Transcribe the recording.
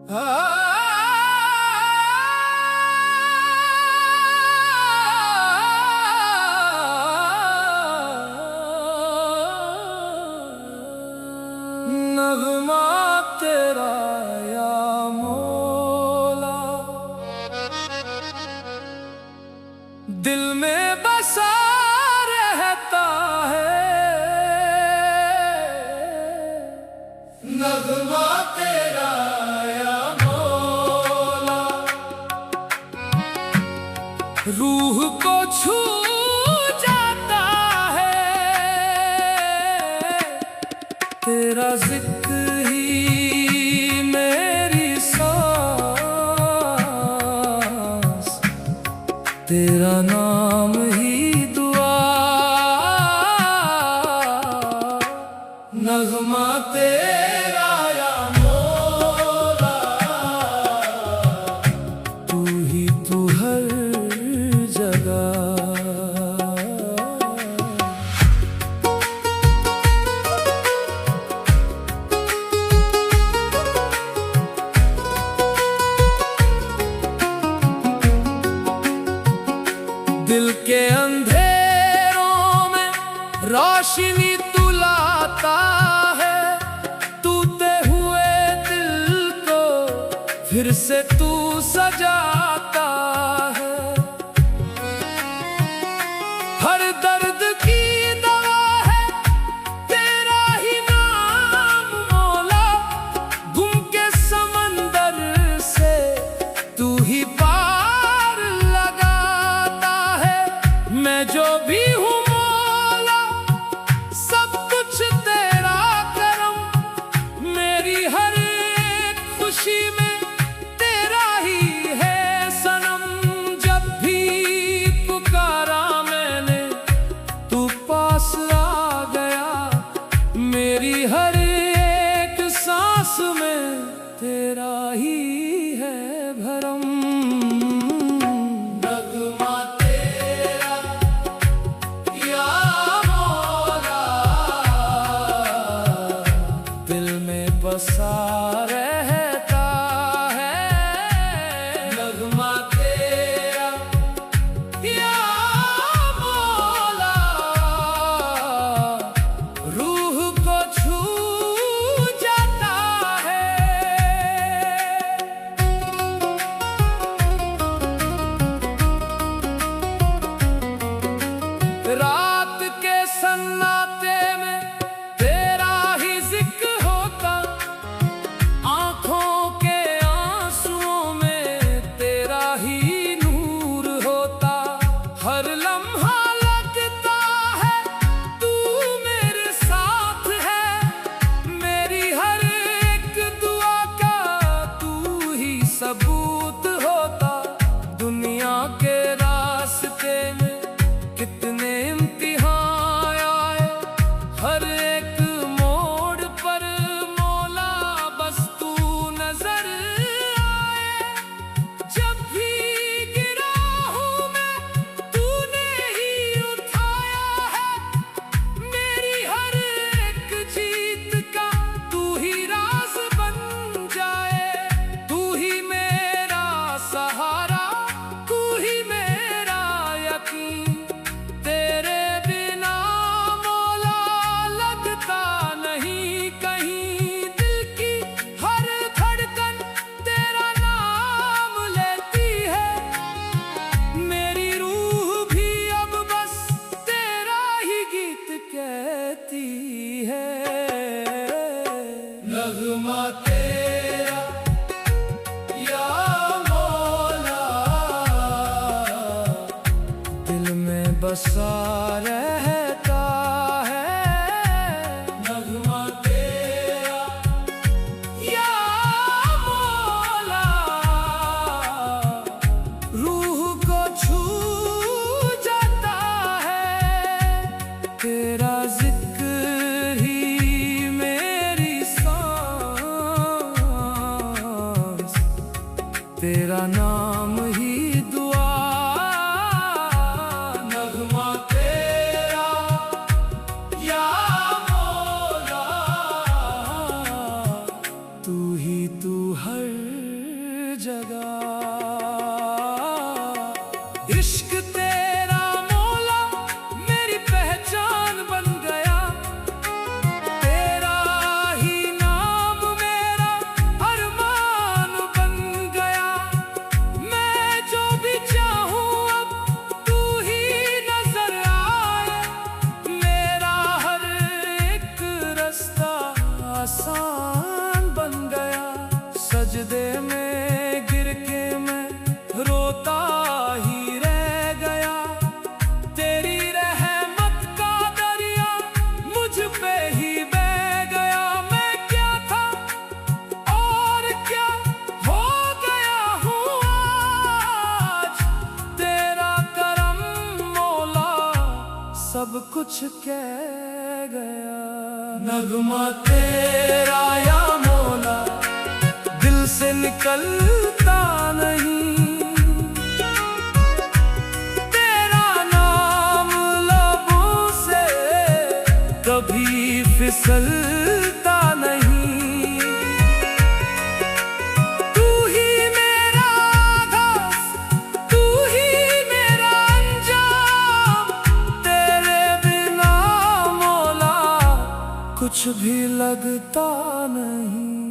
नगमा तेरा या मौला दिल में बसा रहता है। नगमा तेरा या मौला रूह को छू जाता है। तेरा जिक्र ही मेरी सांस, तेरा नाम ही दुआ। नगमा तेरा या मौला तू ही तू हर जगह। दिल के अंधेरों में रोशनी तू लाता है। टूटे हुए दिल को फिर से तू सजाता है। हर दर्द की दवा है तेरा ही नाम मौला। गुम के समंदर से तू ही पार लगाता है। मैं जो भी हूँ मौला सब कुछ तेरा करम। मेरी हर एक खुशी में तेरा ही है सनम। जब भी पुकारा मैंने तू पास आ गया। मेरी हर एक सांस में तेरा ही है भरम। नगमा तेरा या मौला दिल में बसा रहता है। नगमा तेरा या मौला रूह को छू जाता है। रात के सन्नाटे में तेरा ही जिक्र होता। आंखों के आंसुओं में तेरा ही नूर होता। हर लम्हा लगता है तू मेरे साथ है। मेरी हर एक दुआ का तू ही सबूत होता। दुनिया के रास्ते में कितने इम्तिहान आए। हर एक मोड़ पर मौला बस तू नजर आए। जब भी गिरा हूँ मैं तूने ही उठाया है। मेरी हर एक जीत का तू ही राज बन जाए। तू ही मेरा सहारा, तू ही मेरा यकीन। तेरे बिना मौला लगता नहीं कहीं। दिल की हर धड़कन तेरा नाम लेती है। मेरी रूह भी अब बस तेरा ही गीत कहती है। नगमा तेरा या मौला दिल में बसा रहता है। नगमा तेरा या मौला रूह को छू जाता है। तेरा जिक्र ही मेरी सांस, तेरा नाम ही दुआ। नगमा तेरा या मौला तू ही तू हर जगा। इश्क तेरा मौला मेरी पहचान बन गया, तेरा ही नाम मेरा अरमान बन गया। मैं जो भी चाहूं अब तू ही नजर आए, मेरा हर एक रास्ता आसान बन गया। सजदे में गिर के मैं रोता ही रह गया, तेरी रहमत का दरिया मुझ पे ही बह गया। मैं क्या था और क्या हो गया हूँ आज, तेरा करम मौला सब कुछ कह गया। नगमा तेरा या मौला दिल से निकलता नहीं, तेरा नाम लबों से कभी फिसलता नहीं। तू ही मेरा आगाज़, तू ही मेरा अंजाम, तेरे बिना मौला कुछ भी लगता नहीं।